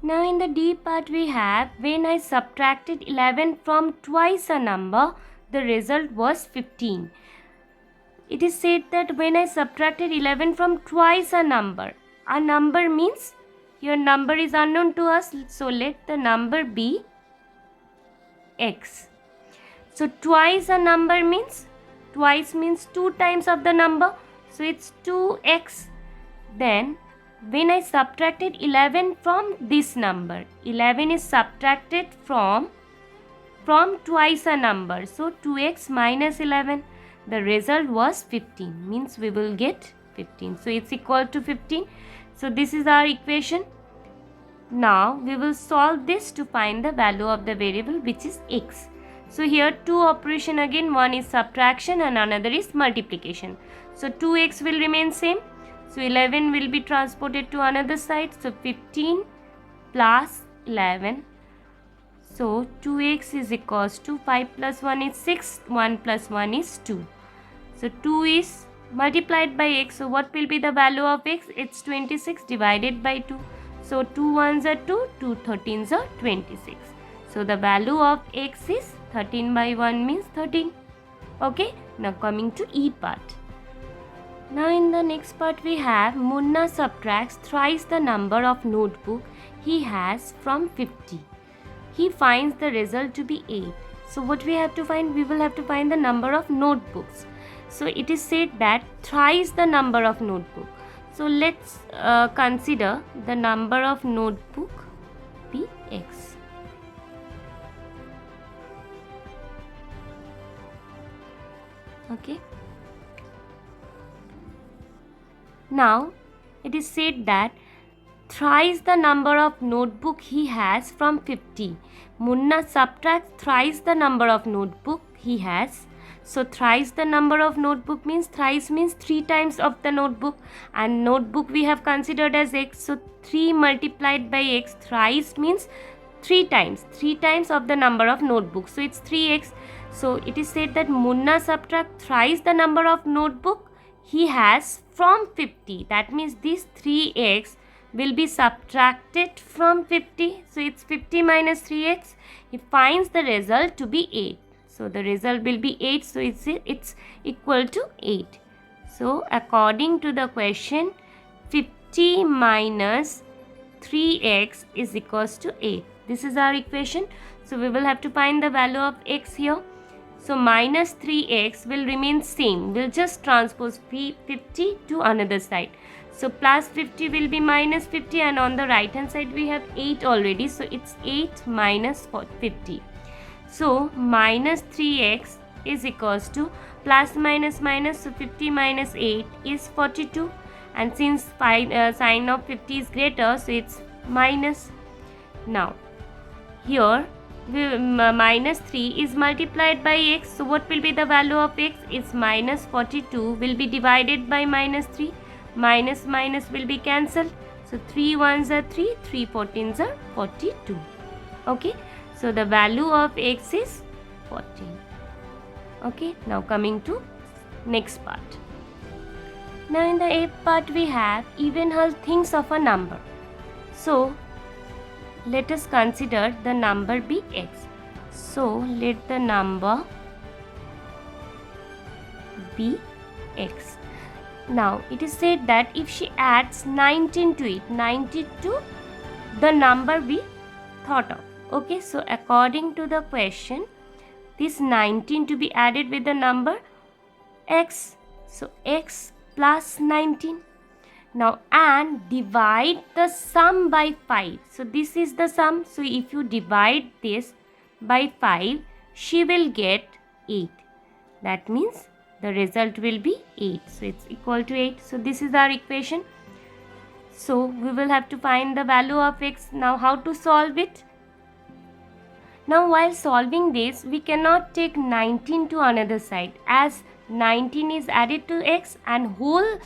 Now in the D part we have, when I subtracted 11 from twice a number, the result was 15. It is said that when I subtracted 11 from twice a number means your number is unknown to us, so let the number be x. So twice a number means, twice means 2 times of the number, so it's 2x. Then when I subtracted 11 from this number, 11 is subtracted from twice a number, so 2x minus 11, the result was 15, means we will get 15, so it's equal to 15. So this is our equation. Now we will solve this to find the value of the variable, which is x. So here two operation again, one is subtraction and another is multiplication. So 2x will remain same. So 11 will be transported to another side. So 15 plus 11. So 2x is equals to 5 plus 1 is 6. 1 plus 1 is 2. So 2 is multiplied by x. So what will be the value of x? It's 26 divided by 2. So 2 ones are 2. 2 13s are 26. So the value of x is 13 by 1 means 13. Okay. Now coming to E part. Now in the next part we have, Munna subtracts thrice the number of notebook he has from 50. He finds the result to be 8. So what we have to find? We will have to find the number of notebooks. So it is said that thrice the number of notebook. So let's consider the number of notebook be x. Okay. Now it is said that thrice the number of notebook he has from 50. Munna subtracts thrice the number of notebook he has. So thrice the number of notebook means, thrice means 3 times of the notebook, and notebook we have considered as x. So 3 multiplied by x, thrice means 3 times of the number of notebook. So it's 3x. So it is said that Munna subtracts thrice the number of notebook he has from 50. That means this 3x will be subtracted from 50. So it's 50 minus 3x. He finds the result to be 8. So the result will be 8. So it's equal to 8. So according to the question, 50 minus 3x is equals to 8. This is our equation. So we will have to find the value of x here. So minus 3x will remain same. We'll just transpose 50 to another side. So plus 50 will be minus 50, and on the right hand side we have 8 already. So it's 8 minus 50. So minus 3x is equals to plus minus minus. So 50 minus 8 is 42. And since sign of 50 is greater, so it's minus. Now here minus 3 is multiplied by x. So what will be the value of x? Is minus 42 will be divided by minus 3. Minus minus will be cancelled. So 3 ones are 3, 3 14s are 42. Okay. So the value of x is 14. Okay. Now coming to next part. Now in the A part we have, Evenhull thinks of a number. So let us consider the number be x. So let the number be x. Now it is said that if she adds 19 to it, 92 the number we thought of. Okay, so according to the question, this 19 to be added with the number x. So x plus 19. Now and divide the sum by 5. So this is the sum. So if you divide this by 5, she will get 8. That means the result will be 8. So it's equal to 8. So this is our equation. So we will have to find the value of x. Now how to solve it? Now while solving this, we cannot take 19 to another side, as 19 is added to x and whole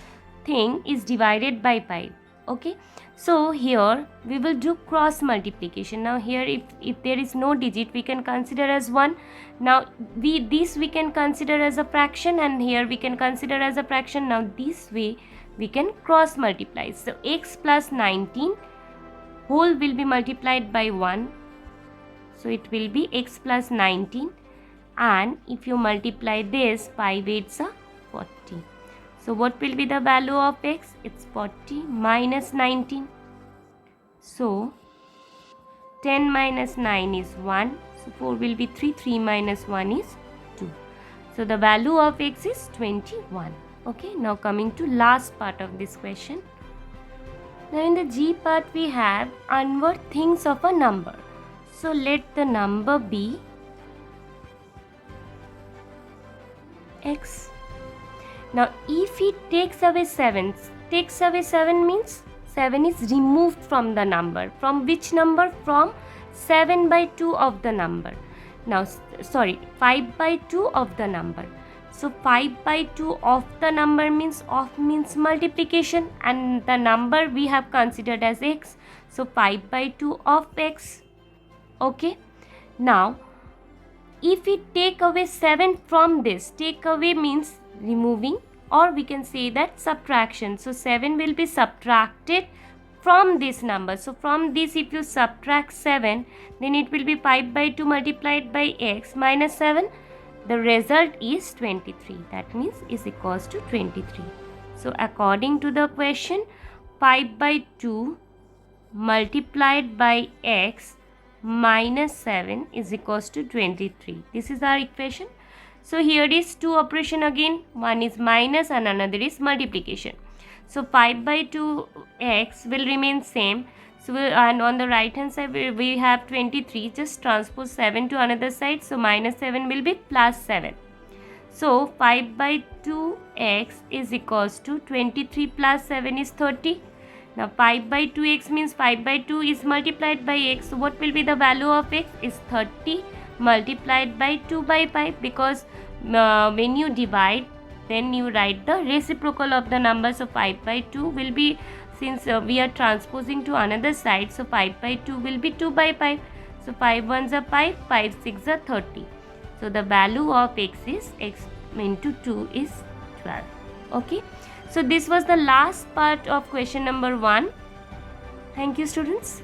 thing is divided by 5. Okay. So here we will do cross multiplication. Now here if there is no digit, we can consider as 1. Now this we can consider as a fraction, and here we can consider as a fraction. Now this way we can cross multiply. So x plus 19 whole will be multiplied by 1. So it will be x plus 19. And if you multiply this, 5 8s are 40. So what will be the value of x? It's 40 minus 19. So 10 minus 9 is 1. So 4 will be 3. 3 minus 1 is 2. So the value of x is 21. Okay, now coming to last part of this question. Now in the G part we have onward things of a number. So let the number be x. Now if it takes away 7 means 7 is removed from the number. From which number? From 7 by 2 of the number. Now 5 by 2 of the number. So 5 by 2 of the number means multiplication, and the number we have considered as x. So 5 by 2 of x. Okay. Now if we take away 7 from this, take away means removing, or we can say that subtraction. So 7 will be subtracted from this number. So from this, if you subtract 7, then it will be 5 by 2 multiplied by x minus 7. The result is 23. That means is equals to 23. So according to the question, 5 by 2 multiplied by x minus 7 is equals to 23. This is our equation. So here is two operation again. One is minus and another is multiplication. So 5 by 2x will remain same. So and on the right hand side we have 23. Just transpose 7 to another side. So minus 7 will be plus 7. So 5 by 2x is equals to 23 plus 7 is 30. Now 5 by 2x means 5 by 2 is multiplied by x. So what will be the value of x? Is 30 multiplied by 2 by 5, because when you divide, then you write the reciprocal of the number. So 5 by 2 will be, since we are transposing to another side, so 5 by 2 will be 2 by 5. So 5 1s are 5, 5 6 are 30. So the value of x is x into 2 is 12. Okay. So this was the last part of question number 1. Thank you, students.